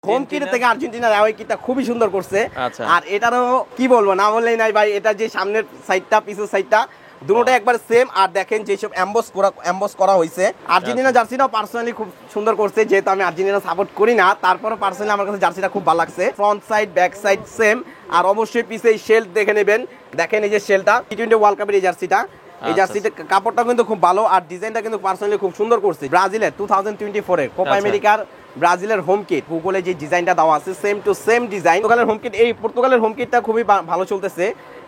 Home kit থেকে আর্জেন্টিনার away কিটটা খুবই সুন্দর করছে। আর এটারও কি বলবো, না বললেই নাই ভাই। এটা যে সামনের সাইডটা পিছের সাইডটা দুটোটা একবার সেম। আর দেখেন যেসব এমবস করা হয়েছে। আর্জেন্টিনা জার্সিটাও পার্সোনালি খুব সুন্দর করছে, যেহেতু আমি আর্জেন্টিনা সাপোর্ট করি না, তারপরে পার্সোনালি আমার কাছে জার্সিটা খুব ভালো লাগছে। Front side back side same. আর অবশ্যই পিছে এই শেল দেখে নেবেন। দেখেন এই যে শেলটা টি-20 ওয়ার্ল্ড কাপের এই জার্সিটা, এই জার্সিটার কাপড়টা কিন্তু খুব ভালো। আর ডিজাইনটা কিন্তু পার্সোনালি খুব সুন্দর করছে। ব্রাজিলের 2024 এর কোপা আমেরিকার ব্রাজিলের হোম কিট, গুগলে যে ডিজাইনটা দেওয়া আছে সেম টু সেম ডিজাইন। পর্তুগালের হোম কিট, এই পর্তুগালের হোম কিটটা খুবই ভালো চলতেছে।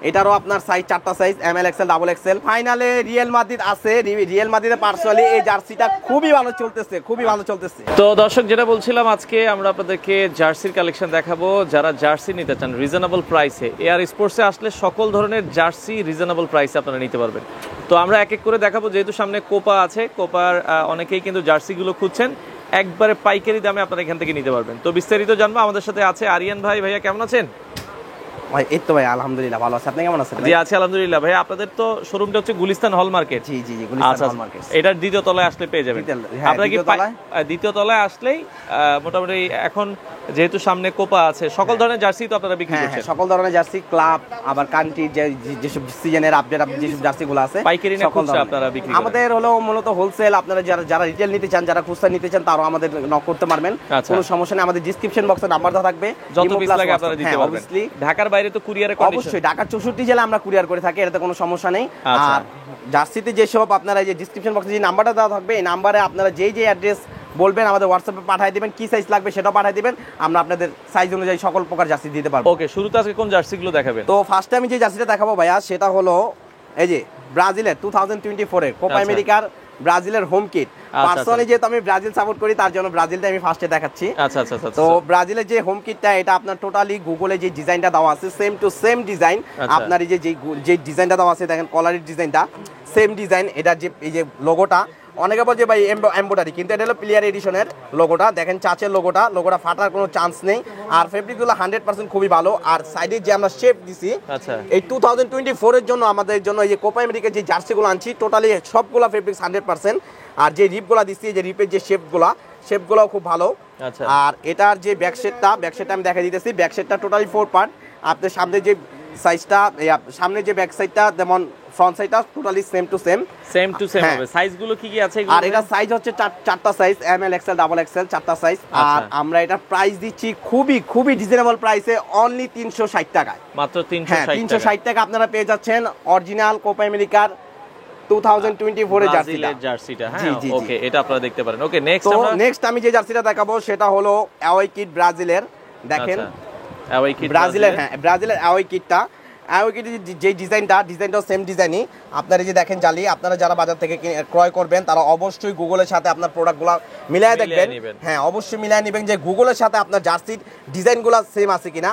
এটারও আপনার সাইজ 4টা size, M L XL double Excel. ফাইনালে রিয়াল মাদ্রিদ আছে, রিয়াল মাদ্রিদের পার্সোনালি এই জার্সিটা খুবই ভালো চলতেছে, খুবই ভালো চলতেছে। তো দর্শক, যেটা বলছিলাম, আজকে আমরা আপনাদেরকে জার্সির কালেকশন দেখাবো। যারা জার্সি নিতে চান রিজনেবল প্রাইসে, এআর স্পোর্টসে আসলে সকল ধরনের জার্সি রিজনেবল প্রাইসে আপনারা নিতে পারবেন। তো আমরা এক এক করে দেখাবো, যেহেতু সামনে কোপা আছে, কোপার অনেকেই কিন্তু জার্সিগুলো খুঁজছেন, একবারে পাইকারি দামে আপনারা এখান থেকে নিতে পারবেন। তো বিস্তারিত জানবো। আমাদের সাথে আছে আরিয়ান ভাই। ভাইয়া কেমন আছেন? ভাই এই তো ভাই আলহামদুলিল্লাহ ভালো আছে। আপনি কেমন আছেন? জি আছি আলহামদুলিল্লাহ। ভাই আপনাদের তো শোরুমটা হচ্ছে গুলিস্তান হল মার্কেট। জি জি জি, গুলিস্তান হল মার্কেট। এটার দ্বিতীয় তলায় আসলে পেয়ে যাবেন। আপনারা কি দ্বিতীয় তলায় আসলেই মোটামুটি এখন যেহেতু সামনে কোপা আছে, সকল ধরনের জার্সি তো আপনারা বিক্রি করছেন? সকল ধরনের জার্সি, ক্লাব, আবার কান্ট্রি যেসব সিজনের আপডেট যেসব জার্সিগুলো আছে পাইকারি না খুচরা আপনারা বিক্রি করেন? আমাদের হলো মূলত হোলসেল। আপনারা যারা রিটেল নিতে চান, যারা খুচরা নিতে চান, তারাও আমাদের নক করতে পারবেন, কোনো সমস্যা নেই। আমাদের ডেসক্রিপশন বক্সে নাম্বার দেওয়া থাকবে, যত পিস লাগে আপনারা দিতে পারবেন। ঢাকার বাইরে তো কুরিয়ারে অবশ্যই, ঢাকার 64 জেলা আমরা কুরিয়ার করে থাকি, এটাতে কোনো সমস্যা নেই। আর জার্সিতে যেসব আপনারা যে ডেসক্রিপশন বক্সে যে নাম্বারটা দেওয়া থাকবে, এই নাম্বারে আপনারা যেই অ্যাড্রেস বলবেন আমাদের হোয়াটসঅ্যাপে পাঠিয়ে দিবেন, কি সাইজ লাগবে সেটা পাঠিয়ে দিবেন, আমরা আপনাদের সাইজ অনুযায়ী সকল প্রকার জার্সি দিতে পারবো। ওকে, শুরুতে আজকে কোন জার্সিগুলো দেখাবেন? তো ফার্স্টে আমি যে জার্সিটা দেখাবো ভাইয়া, সেটা হলো এই যে ব্রাজিলের 2024 এর কোপা আমেরিকার ব্রাজিলের হোম কিট। পার্সোনালি যেহেতু আমি ব্রাজিল সাপোর্ট করি, তার জন্য ব্রাজিলটা আমি ফার্স্টে দেখাচ্ছি। তো ব্রাজিলের যে হোম কিটটা, এটা আপনার টোটালি গুগলে যে ডিজাইনটা দেওয়া আছে সেম টু সেম ডিজাইন। আপনার এই যে ডিজাইনটা দেওয়া আছে, দেখেন কলারের ডিজাইনটা সেম ডিজাইন। এটা যে এই যে লোগোটা, অনেকে বলছে ভাই এমব্রয়ডারি, কিন্তু এটা হলো প্লেয়ার এডিশনের লোগোটা। দেখেন চাচের লোগোটা ফাটার কোনো চান্স নেই। আর ফেব্রিকগুলো 100% খুবই ভালো। আর সাইডে যে আমরা শেপ দিছি, এই 2024 এর জন্য আমাদের জন্য এই যে কোপা আমেরিকার যে জার্সিগুলো আনছি, টোটালি সবগুলো ফেব্রিক্স 100%। আর যে রিপগুলো দিচ্ছি, যে রিপের যে শেপগুলোও খুব ভালো। আর এটার যে ব্যাকশেটটা আমি দেখা দিতেছি। ব্যাকশেটটা টোটালি 4 পার্ট। আপনার সামনে যে সাইজটা, সামনে যে ব্যাক সাইডটা, যেমন ফ্রন্ট সাইডটা টোটালি সেম টু সেম হবে। সাইজগুলো কি আছে? আর এটা সাইজ হচ্ছে 4টা size, M L XL double Excel 4টা সাইজ। আর আমরা এটা প্রাইস দিচ্ছি খুবই রিজনেবল প্রাইসে, অনলি 360 টাকায়। মাত্র 360 টাকা আপনারা পেয়ে যাচ্ছেন অরিজিনাল কোপা আমেরিকার 2024 এর জার্সিটা। হ্যাঁ, ওকে, এটা আপনারা দেখতে পারেন। ওকে, নেক্সট আমি যে জার্সিটা দেখাবো সেটা হলো অ্যাওয়ে কিট ব্রাজিলের। দেখেন ব্রাজিলের অ্যাওয়ে কিটটা, অ্যাওয়ে কিটের যে ডিজাইনটাও সেম ডিজাইনই। আপনারা যে দেখেন জালি, আপনারা যারা বাজার থেকে ক্রয় করবেন, তারা অবশ্যই গুগলের সাথে আপনার প্রোডাক্টগুলো মিলাই দেখবেন। হ্যাঁ, অবশ্যই মিলাই নেবেন যে গুগলের সাথে আপনার জার্সির ডিজাইনগুলো সেম আছে কিনা।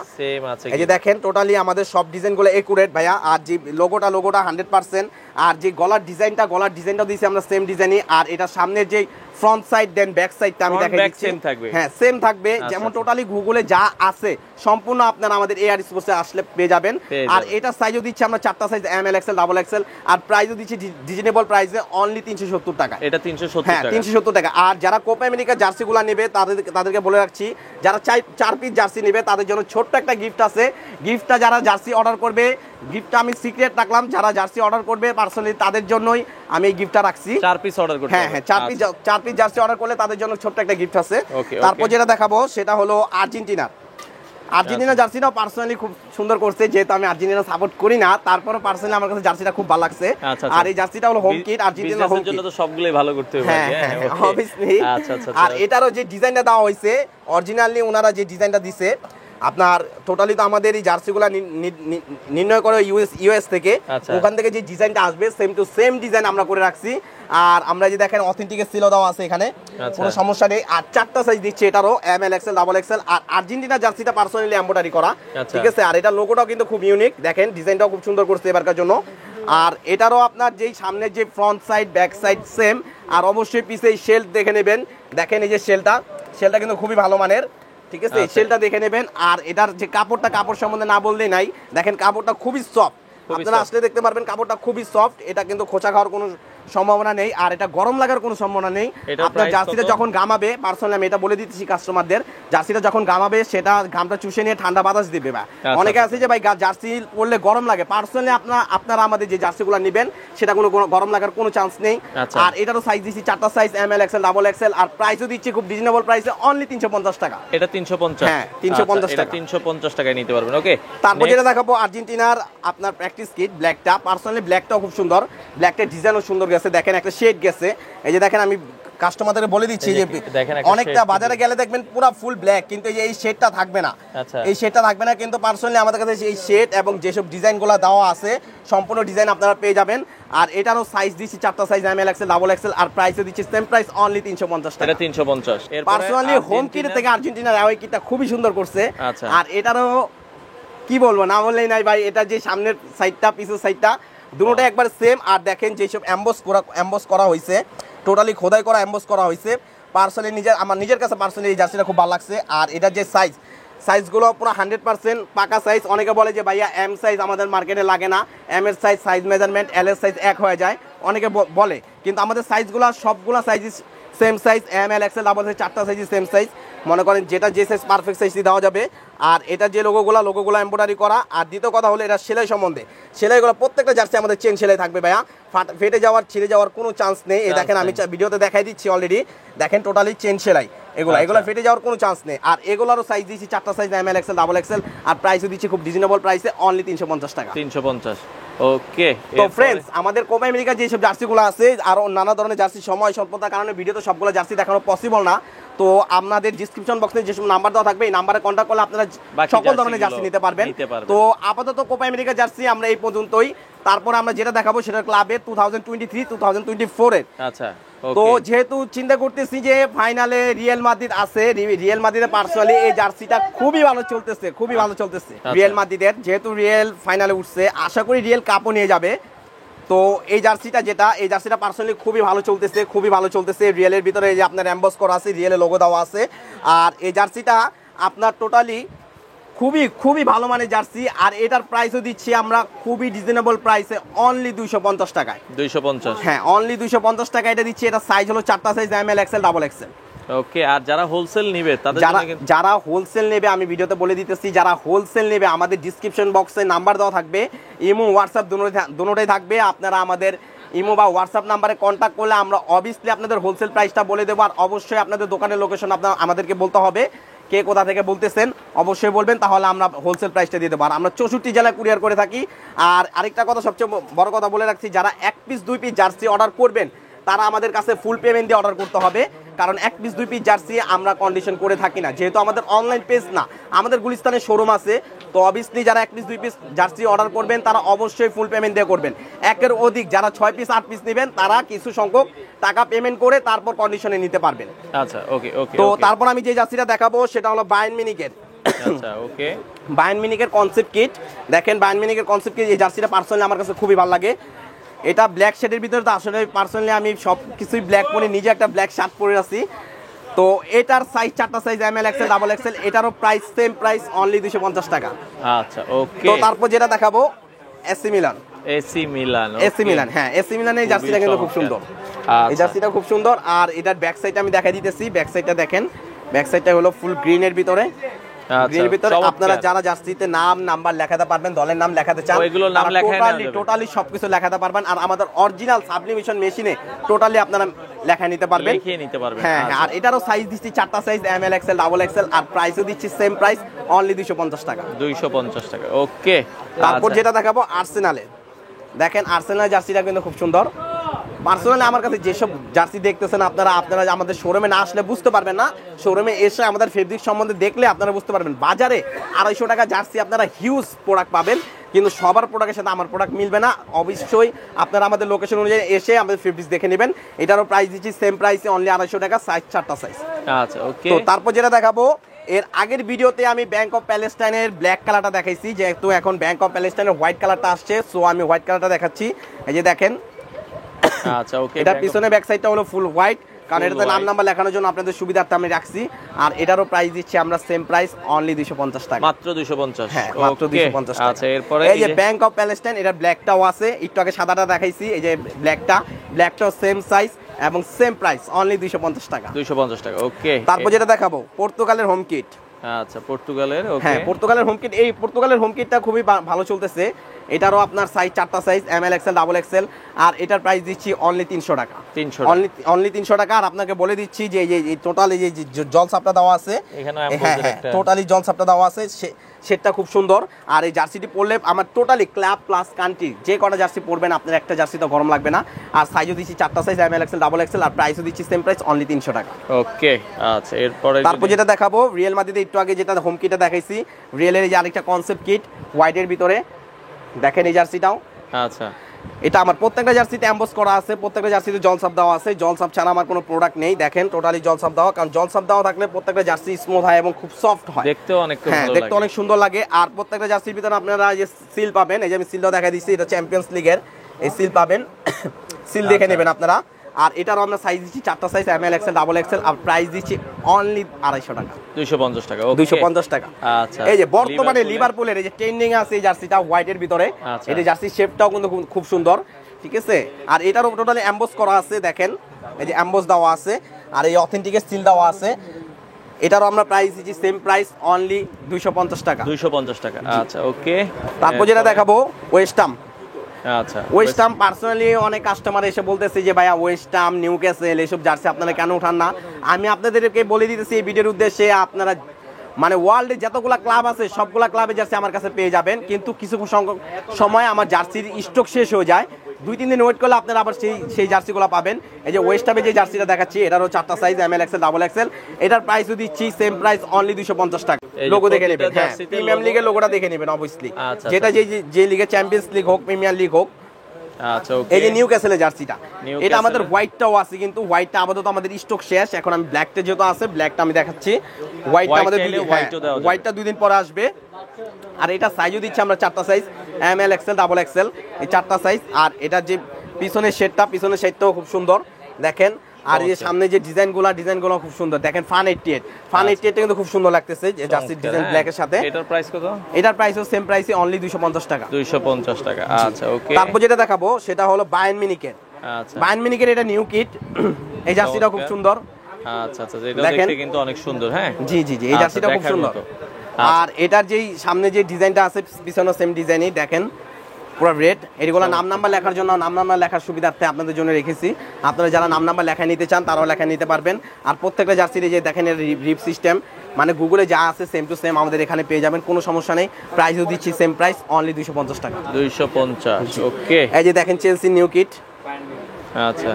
এই যে দেখেন টোটালি আমাদের সব ডিজাইনগুলো একুরেট ভাইয়া। আর যে লোগোটা 100%। আর যে গলার ডিজাইনটা দিয়েছি আমরা সেম ডিজাইনই। আর এটা সামনের যে ফ্রন্ট সাইড দেন ব্যাক সাইডটা আমি দেখাই দিচ্ছি, হ্যাঁ সেম থাকবে। যেমন টোটালি গুগলে যা আছে সম্পূর্ণ আপনারা আমাদের এআর স্পোর্টসে আসলে পেয়ে যাবেন। আর এটা সাইজও দিচ্ছি আমরা 4টা size, M L XL double XL. আর প্রাইসও দিচ্ছি রিজনেবল প্রাইসে, অনলি 370 টাকা। এটা 370 টাকা, হ্যাঁ 370 টাকা। আর যারা কোপা আমেরিকা জার্সিগুলো নেবে, তাদেরকে বলে রাখছি, যারা 4 পিস জার্সি নেবে তাদের জন্য ছোট্ট একটা গিফট আছে। গিফটটা যারা জার্সি অর্ডার করবে, গিফটটা আমি সিক্রেট রাখলাম, যারা জার্সি অর্ডার করবে পার্সোনালি তাদের জন্যই আমি এই গিফটটা রাখছি। 4 পিস অর্ডার করতে, হ্যাঁ 4 পিস জার্সি অর্ডার করলে তাদের জন্য ছোট্ট একটা গিফট আছে। তারপর যেটা দেখাবো সেটা হলো আর্জেন্টিনা জার্সিটাও পার্সোনালি খুব সুন্দর করছে, যেহেতু আমি আর্জেন্টিনা সাপোর্ট করি না, তারপরে পার্সোনালি আমার কাছে জার্সিটা খুব ভালো লাগছে। আর এই জার্সিটা হলো home kit, Argentina home kit, তো সবগুলাই ভালো করতে হবে। হ্যাঁ অবভিয়াসলি। আর এটারও যে ডিজাইনটা দেওয়া হয়েছে, অরিজিনালি ওনারা যে ডিজাইনটা দিছে, আপনার টোটালি তো আমাদের এই জার্সিগুলো নির্ণয় করে ইউএস থেকে, ওখান থেকে যে ডিজাইনটা আসবে সেম টু সেম ডিজাইন আমরা করে রাখছি। আর আমরা যে দেখেন অথেন্টিক সিলও দেওয়া আছে এখানে, কোনো সমস্যা নেই। আর 4টা সাইজ দিচ্ছে, এটারও এমএল এক্সেল ডাবল এক্সেল। আর আর্জেন্টিনা জার্সিটা পার্সোনালি এমব্রয়ডারি করা, ঠিক আছে। আর এটা লোগোটাও কিন্তু খুব ইউনিক, দেখেন ডিজাইনটাও খুব সুন্দর করছে এবারকার জন্য। আর এটারও আপনার যেই সামনের যে front side back side same. আর অবশ্যই পিছে এই শেল দেখে নেবেন, দেখেন এই যে শেলটা কিন্তু খুবই ভালো মানের, ঠিক আছে। শেলটা দেখে নেবেন। আর এটার যে কাপড় সম্বন্ধে না বললেই নাই, দেখেন কাপড়টা খুবই সফট, আপনারা আসলে দেখতে পারবেন কাপড়টা খুবই সফট। এটা কিন্তু খোঁচা খাওয়ার কোনো সম্ভাবনা নেই, আর এটা গরম লাগার কোনো সম্ভাবনা নেই। আপনার জার্সিটা যখন ঘামাবে, পার্সোনালি আমি এটা বলে দিতেছি কাস্টমারদের, জার্সিটা যখন ঘামাবে সেটা ঘামটা চুষে নিয়ে ঠান্ডা বাতাস দিবে। বা অনেকে আছে যে ভাই জার্সি পরলে গরম লাগে, পার্সোনালি আপনারা আমাদের যে জার্সিগুলো নেবেন সেটা কোনো গরম লাগার কোনো চান্স নেই। আর এটারও সাইজ দিচ্ছি 4টা size, ML XL double XL, আর প্রাইসও দিচ্ছি খুব রিজনেবল প্রাইসে, অনলি 350 টাকা। এটা 350? হ্যাঁ 350 টাকা, 350 টাকায় নিতে পারবেন। ওকে, তারপর যেটা দেখাবো আর্জেন্টিনার আপনার প্র্যাকটিস কিট ব্ল্যাকটা, পার্সোনালি ব্ল্যাকটাও খুব সুন্দর, ব্ল্যাকটার ডিজাইনও সুন্দর গেছে, দেখেন একটা শেড গেছে। এই যে দেখেন, আমি কাস্টমারদের বলে দিচ্ছি যে অনেকটা বাজারে গেলে দেখবেন পুরো ফুল ব্ল্যাক, কিন্তু এই শেডটা থাকবে না, এই শেডটা থাকবে না। কিন্তু পার্সোনালি আমাদের কাছে এই শেড এবং যেসব ডিজাইনগুলো দেওয়া আছে সম্পূর্ণ ডিজাইন আপনারা পেয়ে যাবেন। আর এটারও সাইজ দিচ্ছি 4টা size, ML XL double XL, আর প্রাইসও দিচ্ছি সেম প্রাইস, অনলি 350 টাকা। এটা 350। পার্সোনালি হোম কিট থেকে আর্জেন্টিনার অ্যাওয়ে কিটটা খুবই সুন্দর করছে। আর এটারও কি বলবো, না বললেই নাই ভাই, এটা যে সামনের সাইডটা পিছের সাইডটা দুটোটা একবার সেম। আর দেখেন যেসব এমবস করা হয়েছে, টোটালি খোদাই করা এমবস করা হয়েছে। পার্সোনালি আমার নিজের কাছে পার্সোনালি এই জার্সিটা খুব ভালো লাগছে। আর এটার যে সাইজগুলো পুরো 100% পাকা সাইজ। অনেকে বলে যে ভাইয়া এম সাইজ আমাদের মার্কেটে লাগে না, এম এর সাইজ মেজারমেন্ট এল এর সাইজ এক হয়ে যায়, অনেকে বলে, কিন্তু আমাদের সাইজগুলো সবগুলো size same size, ML XL double size 4টা সাইজ সেম সাইজ। মনে করেন যেটা যে সাইজ পারফেক্ট সাইজ দেওয়া যাবে। আর এটা যে লোগোগুলো এমব্রয়ডারি করা। আর দ্বিতীয় কথা হলো এটা সেলাই সম্বন্ধে, সেলাইগুলো প্রত্যেকটা জার্সি আমাদের চেন সেলাই থাকবে ভাইয়া, ফেটে যাওয়ার ছিঁড়ে যাওয়ার কোনো চান্স নেই। এই দেখেন আমি ভিডিওতে দেখাই দিচ্ছি অলরেডি, দেখেন টোটালি চেন সেলাই, এগুলো ফেটে যাওয়ার কোনো চান্স নেই। আর এগুলোরও সাইজ দিচ্ছি 4টা size, ML XL double XL, আর প্রাইসও দিচ্ছি খুব রিজনেবল প্রাইসে, অনলি 350 টাকা। 350। ওকে, তো ফ্রেন্ডস, আমাদের কোপা আমেরিকা যেসব জার্সিগুলো আছে, আরও নানা ধরনের জার্সি, সময় স্বল্পতার কারণে ভিডিওতে সবগুলো জার্সি দেখানো পসিবল না। তো আপনাদের ডিসক্রিপশন বক্সে যেসব নাম্বার দেওয়া থাকবে, এই নাম্বারে কন্ট্যাক্ট করলে আপনারা সকল ধরনের জার্সি নিতে পারবেন। তো আপাতত কোপা আমেরিকা জার্সি আমরা এই পর্যন্তই। তারপর আমরা যেটা দেখাবো সেটা ক্লাবের 2023-2024 এর। আচ্ছা, তো যেহেতু চিন্তা করতেছি যে ফাইনালে রিয়াল মাদ্রিদ আছে, রিয়াল মাদ্রিদের পার্সোনালি এই জার্সিটা খুবই ভালো চলতেছে, রিয়াল মাদ্রিদের। যেহেতু রিয়াল ফাইনালে উঠছে, আশা করি রিয়াল কাপও নিয়ে যাবে। তো এই জার্সিটা পার্সোনালি খুবই ভালো চলতেছে। রিয়েলের ভিতরে এই যে আপনার এমবস করা আছে, রিয়েলের লোগো দেওয়া আছে। আর এই জার্সিটা আপনার টোটালি খুবই ভালো মানের জার্সি। আর এটার প্রাইসও দিচ্ছি আমরা খুবই রিজনেবল প্রাইসে, অনলি 250 টাকায়। 250? হ্যাঁ, অনলি 250 টাকা এটা দিচ্ছি। এটা সাইজ হলো 4টা size, ML XL double XL। ওকে, আর যারা হোলসেল নেবে তাদের যারা হোলসেল নেবে, আমি ভিডিওতে বলে দিতেছি, যারা হোলসেল নেবে আমাদের ডিসক্রিপশন বক্সে নাম্বার দেওয়া থাকবে, ইমো হোয়াটসঅ্যাপ দুটোটাই থাকবে। আপনারা আমাদের ইমো বা হোয়াটসঅ্যাপ নাম্বারে কন্ট্যাক্ট করলে আমরা অবভিয়াসলি আপনাদের হোলসেল প্রাইসটা বলে দেবো। আর অবশ্যই আপনাদের দোকানের লোকেশন আমাদেরকে বলতে হবে, কে কোথা থেকে বলতেছেন অবশ্যই বলবেন, তাহলে আমরা হোলসেল প্রাইসটা দিয়ে দেবো। আর আমরা 64 জেলায় কুরিয়ার করে থাকি। আর আরেকটা কথা, সবচেয়ে বড় কথা বলে রাখছি, যারা 1 পিস 2 পিস জার্সি অর্ডার করবেন তারা আমাদের কাছে ফুল পেমেন্ট দিয়ে অর্ডার করতে হবে। কারণ 1 পিস 2 পিস জার্সি আমরা কন্ডিশন করে থাকি না, যেহেতু আমাদের অনলাইন পেজ না, আমাদের গুলিস্তানে শোরুম আছে। তো অবভিয়াসলি যারা 1 পিস 2 পিস জার্সি অর্ডার করবেন তারা অবশ্যই ফুল পেমেন্ট দিয়ে করবেন। একের অধিক যারা 6 পিস 8 পিস নেবেন তারা কিছু সংখ্যক টাকা পেমেন্ট করে তারপর কন্ডিশনে নিতে পারবেন। আচ্ছা, ওকে। তো তারপর আমি যে জার্সিটা দেখাবো সেটা হলো বায়ার্ন মিউনিখের। আচ্ছা, ওকে, বায়ার্ন মিউনিখের কনসেপ্ট কিট। দেখেন বায়ার্ন মিউনিখের কনসেপ্ট কিট, এই জার্সিটা পার্সোনালি আমার কাছে খুবই ভালো লাগে। এটা ব্ল্যাক শেডের ভিতরে, তো আসলে পার্সোনালি আমি সব কিছুই ব্ল্যাক পরে, নিজে একটা ব্ল্যাক শার্ট পরে আছি। তো এটার সাইজ 4টা size, ML XL double XL, এটারও প্রাইস সেম প্রাইস, অনলি 250 টাকা। আচ্ছা, ওকে। তো তারপর যেটা দেখাবো এসি মিলান। হ্যাঁ, এসি মিলানের এই জার্সিটা কিন্তু খুব সুন্দর, এই জার্সিটা খুব সুন্দর। আর এটার ব্যাক সাইডটা আমি দেখাই দিতেছি, ব্যাক সাইডটা দেখেন, ব্যাক সাইডটা হলো ফুল গ্রিনের ভিতরে। গ্রিনের ভিতরে আপনারা যারা জার্সিতে নাম্বার লেখাতে পারবেন, দলের নাম লেখাতে চান, টোটালি সবকিছু লেখাতে পারবেন। আর আমাদের অরিজিনাল সাবলিমেশন মেশিনে টোটালি আপনারা লেখা নিতে পারবেন। হ্যাঁ, আর এটারও সাইজ দিচ্ছি 4টা size, ML XL double XL, আর প্রাইসও দিচ্ছি সেম প্রাইস, অনলি 250 টাকা। 250 টাকা, ওকে। তারপর যেটা দেখাবো আর্সেনালের। দেখেন আর্সেনাল জার্সিটা কিন্তু খুব সুন্দর। পার্সোনালি আমার কাছে যেসব জার্সি দেখতেছেন আপনারা আমাদের শোরুমে না আসলে বুঝতে পারবেন না, শোরুমে এসে আমাদের ফেব্রিক সম্বন্ধে দেখলে আপনারা বুঝতে পারবেন। বাজারে 250 টাকা জার্সি আপনারা হিউজ প্রোডাক্ট পাবেন, কিন্তু সবার প্রোডাক্টের সাথে আমার প্রোডাক্ট মিলবে না। অবশ্যই আপনারা আমাদের লোকেশন অনুযায়ী এসে আমাদের ফেব্রিক্স দেখে নেবেন। এটারও প্রাইস দিচ্ছি সেম প্রাইসে, অনলি 250 টাকা, সাইজ 4টা সাইজ। আচ্ছা, ওকে। তো তারপর যেটা দেখাবো, এর আগের ভিডিওতে আমি ব্যাংক অফ প্যালেস্টাইনের ব্ল্যাক কালারটা দেখাইছি, যেহেতু এখন ব্যাংক অফ প্যালেস্টাইনের হোয়াইট কালারটা আসছে, সো আমি হোয়াইট কালারটা দেখাচ্ছি। এই যে দেখেন, আচ্ছা, ওকে। এটা পিছনে ব্যাক সাইডটা হলো ফুল হোয়াইট, কারণ এটাতে নাম নাম্বার লেখানোর জন্য আপনাদের সুবিধার্থে আমি রাখছি। আর এটারও প্রাইস দিচ্ছি আমরা সেম প্রাইস অনলি 250 টাকা, মাত্র 250। হ্যাঁ মাত্র 250 টাকা। আচ্ছা, এরপরে এই যে ব্যাংক অফ প্যালেস্টাইন, এটা ব্ল্যাকটাও আছে, একটু আগে সাদাটা দেখাইছি, এই যে ব্ল্যাকটাও সেম সাইজ এবং সেম প্রাইস অনলি 250 টাকা। 250 টাকা, ওকে। তারপর যেটা দেখাবো পর্তুগালের হোম কিট। আচ্ছা, পর্তুগালের, ওকে। হ্যাঁ, পর্তুগালের হোম কিট, এই পর্তুগালের হোম কিটটা খুবই ভালো চলতেছে। এটারও আপনার সাইজ 4টা size, M L XL double XL. আর এটার প্রাইস দিচ্ছি অনলি 300 টাকা, অনলি 300 টাকা। আর আপনাকে বলে দিচ্ছি যে এই টোটাল এই যে জলসাপটা দেওয়া আছে এখানে, হ্যাঁ টোটালি জলসাপটা দেওয়া আছে, সেটটা খুব সুন্দর। আর এই জার্সিটি পরলে আমার টোটালি ক্লাব প্লাস কান্ট্রি যে কটা জার্সি পরবেন আপনার একটা জার্সি তো গরম লাগবে না। আর সাইজও দিচ্ছি 4টা size, M L XL double XL. আর প্রাইসও দিচ্ছি সেম প্রাইস অনলি 300 টাকা, ওকে। আচ্ছা, এরপরে তারপর যেটা দেখাবো রিয়েল মাদ্রিদে একটু আগে যেটা হোম কিটটা দেখাইছি, রিয়েলের এই যে আরেকটা কনসেপ্ট কিট হোয়াইটের ভিতরে, দেখেন এই জার্সিটাও। আচ্ছা, এটা আমার প্রত্যেকটা জার্সিতে এমবস করা আছে, প্রত্যেকটা জার্সিতে জলসাপ দেওয়া আছে। জলসাপ ছাড়া আমার কোনো প্রোডাক্ট নেই, দেখেন টোটালি জলসাপ দেওয়া, কারণ জলসাপ দেওয়া থাকলে প্রত্যেকটা জার্সি স্মুথ হয় এবং খুব সফট হয়, দেখতেও অনেক ভালো লাগে, দেখতে অনেক সুন্দর লাগে। আর প্রত্যেকটা জার্সির ভিতরে আপনারা যে সিল পাবেন, এই যে আমি সিলটা দেখা দিচ্ছি, এটা চ্যাম্পিয়ন্স লিগের এই সিল পাবেন, সিল দেখে নেবেন আপনারা। আর এটারও আমরা সাইজ দিচ্ছি 4টা size, M L XL double XL. আর প্রাইস দিচ্ছি অনলি 250 টাকা, 250 টাকা, 250 টাকা। আচ্ছা, এই যে বর্তমানে লিভারপুলের এই যে ট্রেন্ডিং আছে এই জার্সিটা হোয়াইটের ভিতরে, এই যে জার্সি শেপটাও কিন্তু খুব সুন্দর, ঠিক আছে। আর এটারও টোটালি এমবস করা আছে, দেখেন এই যে এমবস দেওয়া আছে, আর এই অথেন্টিকের সিল দেওয়া আছে। এটারও আমরা প্রাইস দিচ্ছি সেম প্রাইস অনলি 250 টাকা, 250 টাকা। আচ্ছা, ওকে। তারপর যেটা দেখাবো ওয়েস্টাম। আচ্ছা, ওয়েস্টাম পার্সোনালি অনেক কাস্টমার এসে বলতেছে যে ভাইয়া ওয়েস্টাম, নিউক্যাসল এসব জার্সি আপনারা কেন উঠান না। আমি আপনাদেরকে বলে দিতেছি এই ভিডিওর উদ্দেশ্যে, আপনারা মানে ওয়ার্ল্ডে যতগুলা ক্লাব আছে সবগুলা ক্লাবে জার্সি আমার কাছে পেয়ে যাবেন, কিন্তু কিছু সময় আমার জার্সির স্টক শেষ হয়ে যায়, 2-3 দিন ওয়েট করলে আপনারা আবার সেই জার্সিগুলো পাবেন। এই যে ওয়েস্টামে যে জার্সিটা দেখাচ্ছি, এটারও 4টা size, M L XL double Excel. এটার প্রাইসও দিচ্ছি সেম প্রাইস অনলি 250 টাকা। লোগো দেখে নেবেন, হ্যাঁ প্রিমিয়াম লিগের লোগোটা দেখে নেবেন অবভিয়াসলি, যেটা যে লিগে চ্যাম্পিয়ন্স লিগ হোক, প্রিমিয়ার লিগ হোক। আচ্ছা, ওকে। এই যে নিউক্যাসলের জার্সিটা, এটা আমাদের হোয়াইটটাও আছে, কিন্তু হোয়াইটটা আপাতত আমাদের স্টক শেষ। এখন আমি ব্ল্যাকটা যেহেতু আছে, ব্ল্যাকটা আমি দেখাচ্ছি। হোয়াইটটা আমাদের হোয়াইটটা 2 দিন পরে আসবে। আর এটা সাইজও দিচ্ছি আমরা 4টা size, M L XL double Excel, এই 4টা সাইজ। আর এটা যে পিছনের শেডটাও খুব সুন্দর, দেখেন। আর এই সামনে যে ডিজাইনগুলো খুব সুন্দর, দেখেন ফান 88 কিন্তু খুব সুন্দর লাগতেছে জার্সির ডিজাইন ব্ল্যাকের সাথে। এটার প্রাইস কত? এটার প্রাইসও সেম প্রাইসই অনলি 250 টাকা, 250 টাকা। আচ্ছা, ওকে। তারপর যেটা দেখাবো সেটা হলো বায়ার্ন মিউনিখের। আচ্ছা, বায়ার্ন মিউনিখের এটা নিউ কিট, এই জার্সিটা খুব সুন্দর। আচ্ছা, এটা দেখতে কিন্তু অনেক সুন্দর, হ্যাঁ জি এই জার্সিটা খুব সুন্দর। আর এটার যেই সামনে যে ডিজাইনটা আছে, পিছনে সেম ডিজাইনই, দেখেন পুরো রেড। এগুলো নাম নাম্বার লেখার জন্য, নাম নাম্বার লেখার সুবিধার্থে আপনাদের জন্য রেখেছি। আপনারা যারা নাম নাম্বার লেখা নিতে চান তারাও লেখা নিতে পারবেন। আর প্রত্যেকটা জার্সির যে দেখেন রিপ সিস্টেম, মানে গুগলে যা আছে সেম টু সেম আমাদের এখানে পেয়ে যাবেন, কোনো সমস্যা নেই। প্রাইসও দিচ্ছি সেম প্রাইস অনলি 250 টাকা, 250, ওকে। এই যে দেখেন চেলসি নিউ কিট। আচ্ছা,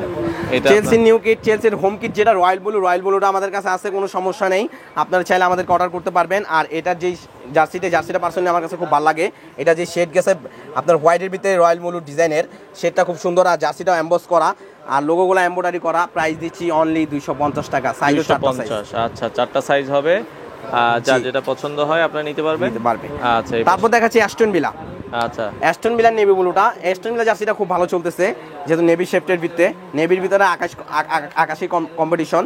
এটা চেলসি নিউ কিট, চেলসির হোম কিট যেটা রয়্যাল ব্লুটা আমাদের কাছে আছে, কোনো সমস্যা নেই, আপনারা চাইলে আমাদেরকে অর্ডার করতে পারবেন। আর এটার যেই জার্সিটা পার্সোনালি আমার কাছে খুব ভালো লাগে। এটা যে শেড গেছে আপনার হোয়াইটের ভিতরে রয়্যাল ব্লু ডিজাইনের, শেডটা খুব সুন্দর। আর জার্সিটাও এমবস করা, আর লোগোগুলো এমব্রয়ডারি করা। প্রাইস দিচ্ছি অনলি 250 টাকা, সাইজ 250। আচ্ছা, 4টা সাইজ হবে, যা যেটা পছন্দ হয় আপনারা নিতে পারবেন। আচ্ছা, তারপর দেখাচ্ছি অ্যাস্টন ভিলা। আচ্ছা, অ্যাস্টন ভিলার নেভি ব্লুটা, অ্যাস্টন ভিলা জার্সিটা খুব ভালো চলতেছে, যেহেতু নেভি শেফটের ভিতরে, নেভির ভিতরে আকাশী কম্পিটিশন।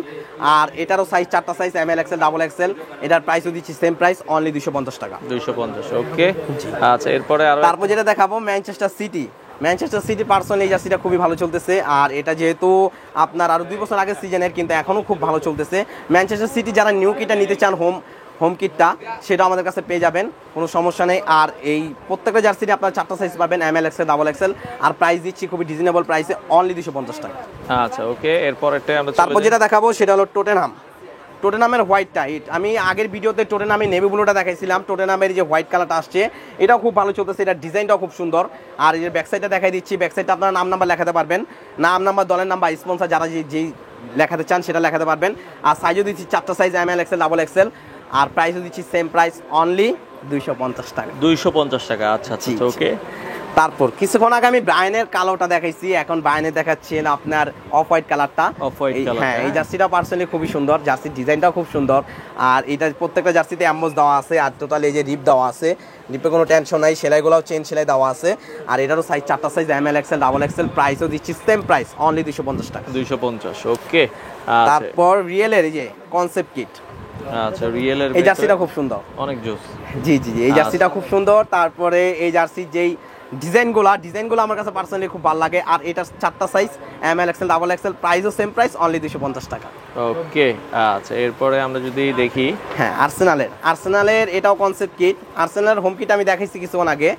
আর এটারও সাইজ 4টা size, M L XL double Excel. এটার প্রাইসও দিচ্ছি সেম প্রাইস অনলি 250 টাকা, 250, ওকে। আচ্ছা, এরপরে তারপর যেটা দেখাবো ম্যানচেস্টার সিটি পার্সোনালি এই জার্সিটা খুবই ভালো চলতেছে। আর এটা যেহেতু আপনার আরো 2 বছর আগের সিজনের, কিন্তু এখনো খুব ভালো চলতেছে। ম্যানচেস্টার সিটি যারা নিউ কিটটা নিতে চান, হোম কিটটা, সেটা আমাদের কাছে পেয়ে যাবেন, কোনো সমস্যা নেই। আর এই প্রত্যেকটা জার্সিতে আপনার 4টা সাইজ পাবেন, এমএল এক্সেল ডাবল এক্সেল। আর প্রাইস দিচ্ছি খুবই রিজনেবল প্রাইসে অনলি 250 টাকা। আচ্ছা, ওকে। এরপরটা আমরা তারপর যেটা দেখাবো সেটা হলো টোটেনহামের হোয়াইটটা। আমি আগের ভিডিওতে টোটেনহামের নেভি ব্লুটা দেখাইছিলাম, টোটেনহামের যে হোয়াইট কালারটা আসছে এটাও খুব ভালো চলতেছে, এটা ডিজাইনটাও খুব সুন্দর। আর এই যে ব্যাকসাইডটা দেখাই দিচ্ছি, ব্যাকসাইডটা আপনারা নাম নাম্বার লেখাতে পারবেন, নাম নাম্বার, দলের নাম্বার, স্পন্সর যারা যেই লেখাতে চান সেটা লেখাতে পারবেন। আর সাইজও দিচ্ছি 4টা size, M L XL double XL. আর প্রাইসও দিচ্ছি সেম প্রাইস অনলি 250 টাকা, 250 টাকা। আচ্ছা, ওকে। তারপর কিছুক্ষণ আগে আমি ব্রায়ানের কালোটা দেখাইছি, এখন ব্রায়ানে দেখাচ্ছি আপনার অফ হোয়াইট কালারটা। হ্যাঁ, এই জার্সিটা পার্সোনালি খুবই সুন্দর, জার্সির ডিজাইনটাও খুব সুন্দর। আর এটা প্রত্যেকটা জার্সিতে অ্যাম্বোস দেওয়া আছে, আর টোটালি এই যে রিপ দেওয়া আছে, রিপে কোনো টেনশন নাই, সেলাইগুলোও চেন সেলাই দেওয়া আছে। আর এটারও সাইজ 4টা size, M L XL double XL, প্রাইসও দিচ্ছি সেম প্রাইস, অনলি 250 টাকা। 250, ওকে। তারপর রিয়েলের এই যে কনসেপ্ট কিট, আচ্ছা রিয়েলের এই জার্সিটা খুব সুন্দর, অনেক জোস। জি জি জি, এই জার্সিটা খুব সুন্দর। তারপরে এই জার্সির যেই ডিজাইনগুলো আমার কাছে পার্সোনালি খুব ভালো লাগে। আর এটার 4টা size, M L XL double XL, প্রাইসও সেম প্রাইস, অনলি 250 টাকা। ওকে, আচ্ছা এরপরে আমরা যদি দেখি, হ্যাঁ আর্সেনালের এটাও কনসেপ্ট কিট। আর্সেনালের হোম কিট আমি দেখাইছি কিছুক্ষণ আগে,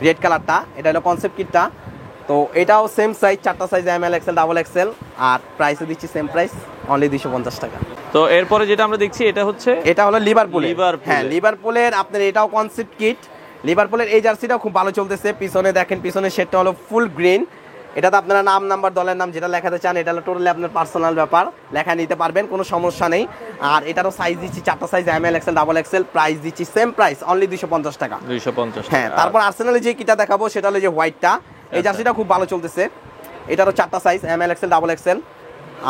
রেড কালারটা, এটা হলো কনসেপ্ট কিটটা। তো এটাও সেম সাইজ, 4টা size, M L XL double XL, আর প্রাইসও দিচ্ছি সেম প্রাইস, অনলি 250 টাকা। তো এরপরে যেটা আমরা দেখছি এটা হলো লিভারপুল। হ্যাঁ, লিভারপুলের আপনার এটাও কনসেপ্ট কিট। লিভারপুলের এই জার্সিটাও খুব ভালো চলতেছে। পিছনে দেখেন, পিছনের শেডটা হলো ফুল গ্রিন। এটাতে আপনারা নাম, নাম্বার, দলের নাম যেটা লেখাতে চান, এটা হলো টোটালি আপনার পার্সোনাল ব্যাপার, লেখা নিতে পারবেন, কোনো সমস্যা নেই। আর এটারও সাইজ দিচ্ছি 4টা size, M L XL double XL, price দিচ্ছি সেম প্রাইস, অনলি 250 টাকা। 250। হ্যাঁ, তারপর আর্সেনালে যে কিটা দেখাবো সেটা হলো যে হোয়াইটটা, এই জার্সিটা খুব ভালো চলতেছে। এটারও 4টা size, M L XL double XL.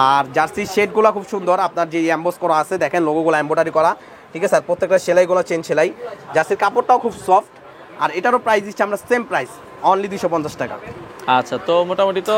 আর জার্সির শেডগুলো খুব সুন্দর, আপনার যে এমবোস করা আছে দেখেন, লোগোগুলো এমব্রয়ডারি করা, ঠিক আছে। আর প্রত্যেকটা সেলাইগুলো চেন সেলাই, জার্সির কাপড়টাও খুব সফট। আর এটারও প্রাইস দিচ্ছি আমরা সেম প্রাইস, অনলি 250 টাকা। আচ্ছা, তো মোটামুটি তো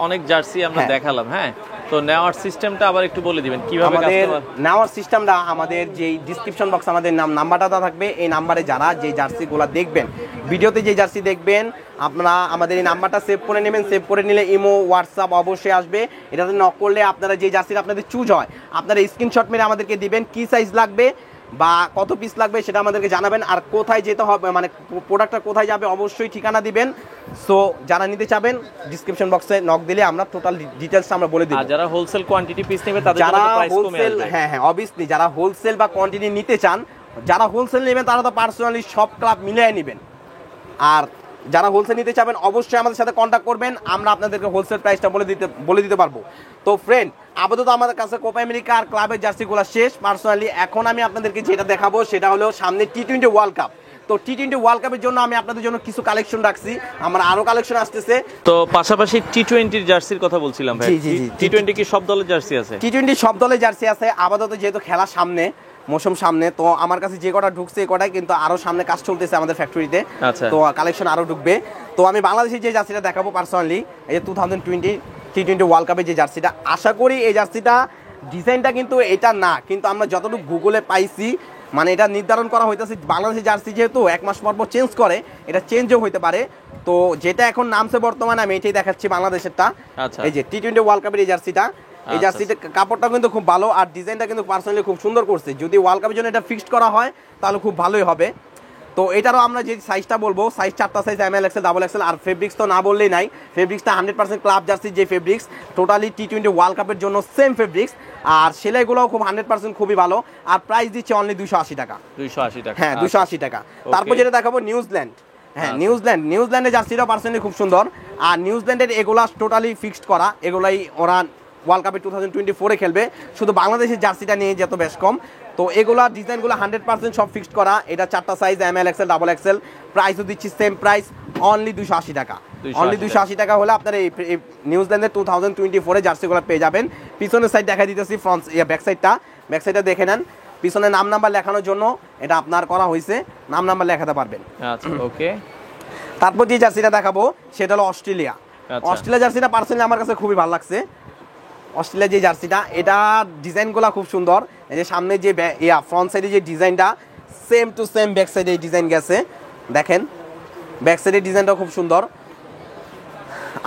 অনেক জার্সি আমরা দেখালাম। হ্যাঁ, তো নেওয়ার সিস্টেমটা আবার একটু বলে দিবেন কিভাবে আমাদের নেওয়ার সিস্টেমটা। আমাদের যে ডিসক্রিপশন বক্স আমাদের নাম্বারটা থাকবে, এই নাম্বারে যারা যে জার্সিগুলো দেখবেন, ভিডিওতে যে জার্সি দেখবেন, আপনারা আমাদের এই নাম্বারটা সেভ করে নেবেন। সেভ করে নিলে ইমো, হোয়াটসঅ্যাপ অবশ্যই আসবে। এটাতে নক করলে আপনারা যে জার্সিটা আপনাদের চুজ হয়, আপনারা স্ক্রিনশট মেরে আমাদেরকে দিবেন, কি সাইজ লাগবে বা কত পিস লাগবে সেটা আমাদেরকে জানাবেন। আর কোথায় যেতে হবে, মানে প্রোডাক্টটা কোথায় যাবে, অবশ্যই ঠিকানা দিবেন। সো যারা নিতে চাবেন ডিসক্রিপশন বক্সে নক দিলে আমরা টোটাল ডিটেইলসটা আমরা বলে দিব। আর যারা হোলসেল কোয়ান্টিটি পিস নেবে তাদের জন্য প্রাইস কমে আসবে। হ্যাঁ হ্যাঁ, অবভিয়াসলি যারা হোলসেল বা কোয়ান্টিটি নিতে চান, যারা হোলসেল নেবেন তারা তো পার্সোনালি সব ক্লাব মিলিয়ে নেবেন। আর যারা হোলসেল নিতে চাবেন অবশ্যই আমাদের সাথে কন্ট্যাক্ট করবেন, আমরা আপনাদেরকে হোলসেল প্রাইসটা বলে দিতে পারবো। তো ফ্রেন্ড, আপাতত আমাদের কাছে কোপা আমেরিকা আর ক্লাবের জার্সিগুলো শেষ। পার্সোনালি এখন আমি আপনাদেরকে যেটা দেখাবো সেটা হলো সামনে টি-20 ওয়ার্ল্ড কাপ। তো টি-20 ওয়ার্ল্ড কাপের জন্য আমি আপনাদের জন্য কিছু কালেকশন রাখছি, আমরা আরো কালেকশন আসতেছে। তো পাশাপাশি টি-20 জার্সির কথা বলছিলাম ভাই। টি-20 কি সব দলের জার্সি আছে? টি-20 সব দলের জার্সি আছে আপাতত, যেহেতু খেলা সামনে, মৌসুম সামনে, তো আমার কাছে যে কটা ঢুকছে এই কটাই, কিন্তু আরো সামনে কাজ চলতেছে আমাদের ফ্যাক্টরিতে, তো কালেকশন আরো ঢুকবে। তো আমি বাংলাদেশের যে জার্সিটা দেখাবো পার্সোনালি, এই যে 2020 টি-20 ওয়ার্ল্ড কাপের যে জার্সিটা, আশা করি এই জার্সিটা ডিজাইনটা কিন্তু এটা না, কিন্তু আমরা যতটুকু গুগলে পাইছি, মানে এটা নির্ধারণ করা হইতেছে বাংলাদেশের জার্সি যেহেতু 1 মাস পর চেঞ্জ করে, এটা চেঞ্জও হইতে পারে। তো যেটা এখন নামছে বর্তমানে আমি এটাই দেখাচ্ছি বাংলাদেশেরটা। এই যে টি-20 ওয়ার্ল্ড কাপের এই জার্সিটা, এই জার্সিটা কাপড়টা কিন্তু খুব ভালো, আর ডিজাইনটা কিন্তু পার্সোনালি খুব সুন্দর করছে। যদি ওয়ার্ল্ড কাপের জন্য এটা ফিক্সড করা হয় তাহলে খুব ভালোই হবে। তো এটারও আমরা যে সাইজটা বলবো, সাইজ 4টা size, M L XL double XL. আর ফেব্রিক্স তো না বললেই নাই, ফেব্রিক্সটা 100% ক্লাব জার্সির যে ফেব্রিক্স, টোটালি টি-20 ওয়ার্ল্ড কাপের জন্য সেম ফেব্রিক্স। আর সেলাইগুলোও খুব 100% খুবই ভালো। আর প্রাইস দিচ্ছে অনলি 280 টাকা। 280 টাকা, হ্যাঁ 280 টাকা। তারপর যেটা দেখাবো নিউজিল্যান্ড। হ্যাঁ, নিউজিল্যান্ডের জার্সিটাও পার্সোনালি খুব সুন্দর। আর নিউজিল্যান্ডের এগুলা টোটালি ফিক্সড করা, এগুলাই ওরা ওয়ার্ল্ড কাপে 2024-এ খেলবে। শুধু বাংলাদেশের জার্সিটা নিয়ে যেত বেশ কম। তো এগুলা ডিজাইনগুলো 100% সব ফিক্সড করা। এটা 4টা size, M L XL double XL, প্রাইসও দিচ্ছি সেম প্রাইস, অনলি 280 টাকা। অনলি 280 টাকা হলে আপনার এই নিউজিল্যান্ডের 2024-এ জার্সিগুলো পেয়ে যাবেন। পিছনের সাইড দেখা দিতেছি, ফ্রন্ট ব্যাক সাইডটা দেখে নেন। পিছনে নাম নাম্বার লেখানোর জন্য এটা আপনার করা হয়েছে, নাম নাম্বার লেখাতে পারবেন। আচ্ছা, ওকে। তারপর যে জার্সিটা দেখাবো সেটা হলো অস্ট্রেলিয়া। অস্ট্রেলিয়া জার্সিটা পার্সোনালি আমার কাছে খুবই ভালো লাগছে। অস্ট্রেলিয়া যে জার্সিটা, এটা ডিজাইনগুলো খুব সুন্দর। এই যে সামনে যে ফ্রন্ট সাইডে যে ডিজাইনটা, সেম টু সেম ব্যাক সাইডে এই ডিজাইন গেছে, দেখেন ব্যাক সাইডের ডিজাইনটা খুব সুন্দর।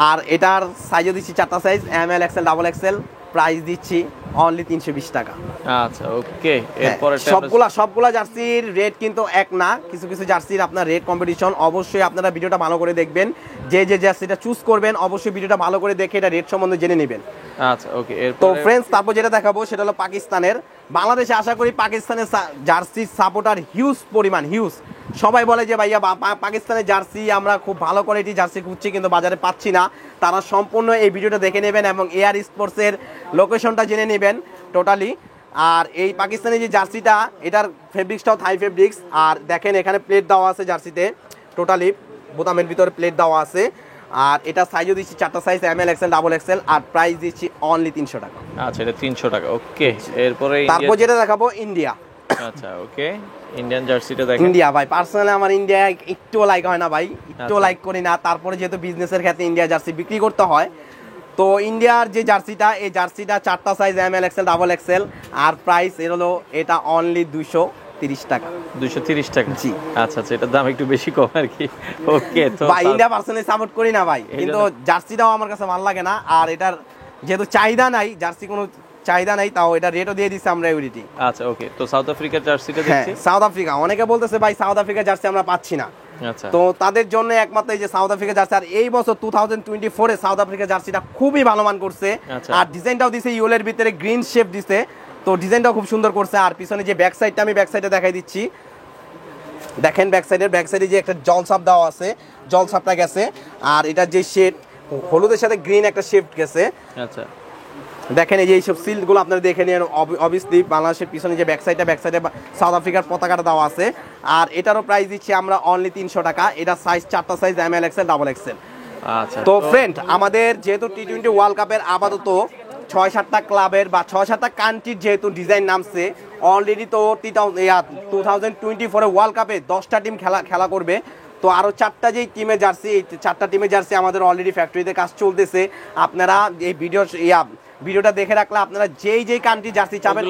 আর এটার সাইজও দিচ্ছি 4টা size, M L XL double XL, price দিচ্ছি অনলি 320 টাকা। আচ্ছা, ওকে। এরপরে সবগুলা জার্সির রেট কিন্তু এক না, কিছু কিছু জার্সির আপনার রেট কম্পিটিশন। অবশ্যই আপনারা ভিডিওটা ভালো করে দেখবেন, যে জার্সিটা চুজ করবেন অবশ্যই ভিডিওটা ভালো করে দেখে এটা রেট সম্বন্ধে জেনে নেবেন। আচ্ছা, ওকে। তো ফ্রেন্ডস, তারপর যেটা দেখাবো সেটা হলো পাকিস্তানের। বাংলাদেশে আশা করি পাকিস্তানের জার্সির সাপোর্টার হিউজ পরিমাণ, হিউজ। সবাই বলে যে ভাইয়া পাকিস্তানের জার্সি আমরা খুব ভালো কোয়ালিটির জার্সি খুঁজছি কিন্তু বাজারে পাচ্ছি না। তারা সম্পূর্ণ এই ভিডিওটা দেখে নেবেন এবং এয়ার স্পোর্টসের লোকেশনটা জেনে নেবেন টোটালি। আর এই পাকিস্তানের যে জার্সিটা, এটার ফেব্রিক্সটাও থাই ফেব্রিক্স। আর দেখেন এখানে প্লেট দেওয়া আছে জার্সিতে, টোটালি বোতামের ভিতরে প্লেট দেওয়া আছে। আর এটা সাইজও দিচ্ছি 4টা size, M L, XL, double XL. আর প্রাইস দিচ্ছি অনলি 300 টাকা। আচ্ছা, এটা 300 টাকা। ওকে, এরপরে তারপর যেটা দেখাবো ইন্ডিয়া। আচ্ছা, ওকে, ইন্ডিয়ান জার্সিটা দেখেন। ইন্ডিয়া ভাই পার্সোনালি আমার ইন্ডিয়া একটু লাইক হয় না ভাই, একটু লাইক করি না। তারপরে যেহেতু বিজনেসের ক্ষেত্রে ইন্ডিয়া জার্সি বিক্রি করতে হয়, তো ইন্ডিয়ার যে জার্সিটা, এই জার্সিটা 4টা size, M L, XL, double XL. আর প্রাইস এর হলো এটা অনলি 230 টাকা। 230 টাকা, জি। আচ্ছা আচ্ছা, এটার দাম একটু বেশি কম আর কি। ওকে, তো ভাই ইন্ডিয়া পার্সোনালি সাপোর্ট করি না ভাই, কিন্তু জার্সিটাও আমার কাছে ভালো লাগে না। আর এটার যেহেতু চাহিদা নাই, জার্সি কোনো চাহিদা নাই, তাও এটা রেটও দিয়ে দিচ্ছে আমরা ইউরিটি। আচ্ছা, ওকে, তো সাউথ আফ্রিকার জার্সিটা হ্যাঁ, দেখছি। সাউথ আফ্রিকা অনেকে বলতেছে ভাই সাউথ আফ্রিকা জার্সি আমরা পাচ্ছি না। আচ্ছা, তো তাদের জন্য একমাত্র এই যে সাউথ আফ্রিকা জার্সি। আর এই বছর 2024 এ সাউথ আফ্রিকা জার্সিটা খুবই ভালো মান করছে। আচ্ছা। আর ডিজাইনটাও দিছে ইউলের ভিতরে গ্রিন শেপ দিছে, তো ডিজাইনটাও খুব সুন্দর করছে। আর পিছনে যে ব্যাক সাইডটা, আমি ব্যাক সাইডে দেখাই দিচ্ছি, দেখেন ব্যাক সাইডে যে একটা জলসাপ দেওয়া আছে, জলসাপটা গেছে। আর এটার যে শেড, হলুদের সাথে গ্রিন একটা শেড গেছে। আচ্ছা, দেখেন এই যে এইসব সিলগুলো আপনারা দেখে নিন। অবভিয়াসলি বাংলাদেশের পিছনে যে ব্যাক সাইডে সাউথ আফ্রিকার পতাকাটা দেওয়া আছে। আর এটারও প্রাইস দিচ্ছি আমরা অনলি 300 টাকা। এটা সাইজ 4টা size, M L, XL, double XL. আচ্ছা, তো ফ্রেন্ড, আমাদের যেহেতু টি-20 ওয়ার্ল্ড কাপের আপাতত 6-7টা ক্লাবের বা 6-7টা কান্ট্রির যেহেতু ডিজাইন নামছে অলরেডি, তো 2024 ওয়ার্ল্ড কাপে 10টা টিম খেলা করবে। তো আরও 4টা যেই টিমের জার্সি, এই 4টা টিমের জার্সি আমাদের অলরেডি ফ্যাক্টরিতে কাজ চলতেছে। আপনারা এই ভিডিওটা দেখে রাখলে আপনারা যেই কান্ট্রি জার্সি চাবেন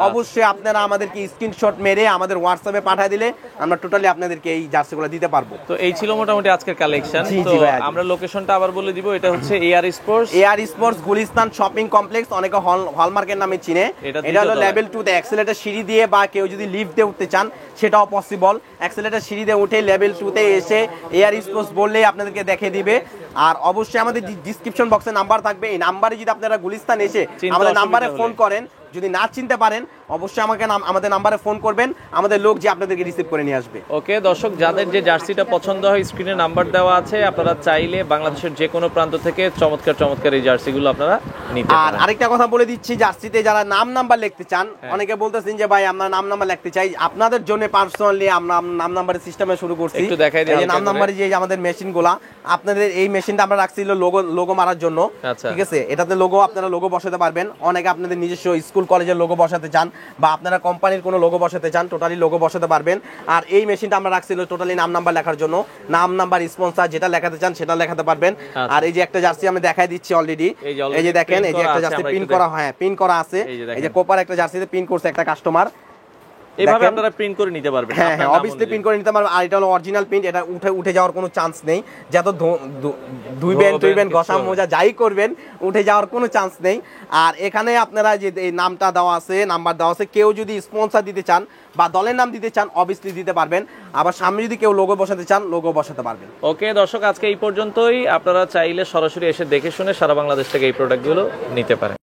অবশ্যই আপনারা আমাদেরকে স্ক্রিনশট মেরে আমাদের হোয়াটসঅ্যাপে পাঠিয়ে দিলে আমরা টোটালি আপনাদেরকে এই জার্সিগুলো দিতে পারবো। তো এই ছিল মোটামুটি আজকের কালেকশন। তো আমরা লোকেশনটা আবার বলে দিব, এটা হচ্ছে AR sports Gulistan shopping complex, অনেকে হলমার্কের নামে চিনে। এটা হলো লেভেল 2 তে অ্যাক্সেলেটর সিঁড়ি দিয়ে, বা কেউ যদি লিফট দিয়ে উঠতে চান সেটাও পসিবল। অ্যাক্সেলেটর সিঁড়ি দিয়ে উঠে লেভেল 2 তে এসে এআর স্পোর্টস বললেই আপনাদেরকে দেখিয়ে দিবে। আর অবশ্যই আমাদের ডিসক্রিপশন বক্সে নাম্বার থাকবে, এই নাম্বারে যদি আপনারা গুলিস্তান এসে আমাদের নাম্বারে ফোন করেন, যদি না চিনতে পারেন অবশ্যই আমাদের নাম্বারে ফোন করবেন, আমাদের লোক যে আপনাদেরকে রিসিভ করে নিয়ে আসবে। ওকে দর্শক, যাদের যে জার্সিটা পছন্দ হয় স্ক্রিনে নাম্বার দেওয়া আছে, আপনারা চাইলে বাংলাদেশের যে কোনো প্রান্ত থেকে চমৎকার এই জার্সিগুলো আপনারা নিতে পারেন। আর আরেকটা কথা বলে দিচ্ছি, জার্সিতে যারা নাম নাম্বার লিখতে চান, অনেকে বলতেছেন যে ভাই আমরা নাম নাম্বার লিখতে চাই, আপনাদের জন্য পার্সোনালি আমরা নাম নাম্বারের সিস্টেমে শুরু করছি। একটু দেখাই দিই, এই নাম নাম্বারে যে আমাদের মেশিনগুলা, আপনাদের এই মেশিনটা আমরা রাখছি লোগো মারার জন্য। ঠিক আছে, এটাতে আপনারা লোগো বসাতে পারবেন। অনেকে আপনাদের নিজস্ব স্কুল কলেজের লোগো বসাতে চান, বা আপনারা কোম্পানির কোনো লোগো বসাতে চান, টোটালি লোগো বসাতে পারবেন। আর এই মেশিনটা আমরা রাখছিল টোটালি নাম নাম্বার লেখার জন্য, নাম নাম্বার, স্পন্সর যেটা লেখাতে চান সেটা লেখাতে পারবেন। আর এই যে একটা জার্সি আমি দেখাই দিচ্ছি অলরেডি, এই যে দেখেন, এই যে একটা জার্সি পিন করা, হ্যাঁ পিন করা আছে। এই যে কোপার একটা জার্সিতে পিন করছে একটা কাস্টমার, এভাবে আপনারা প্রিন্ট করে নিতে পারবেন। হ্যাঁ হ্যাঁ, অবভিয়াসলি প্রিন্ট করে নিতে পারবেন। আর এটা হলো অরিজিনাল প্রিন্ট, এটা উঠে যাওয়ার কোনো চান্স নেই। যত ধুইবেন ঘষা মোজা যাই করবেন, উঠে যাওয়ার কোনো চান্স নেই। আর এখানে আপনারা যে এই নামটা দেওয়া আছে, নাম্বার দেওয়া আছে, কেউ যদি স্পন্সর দিতে চান বা দলের নাম দিতে চান অবভিয়াসলি দিতে পারবেন। আবার সামনে যদি কেউ লোগো বসাতে চান, লোগো বসাতে পারবেন। ওকে দর্শক, আজকে এই পর্যন্তই। আপনারা চাইলে সরাসরি এসে দেখে শুনে সারা বাংলাদেশ থেকে এই প্রোডাক্টগুলো নিতে পারেন।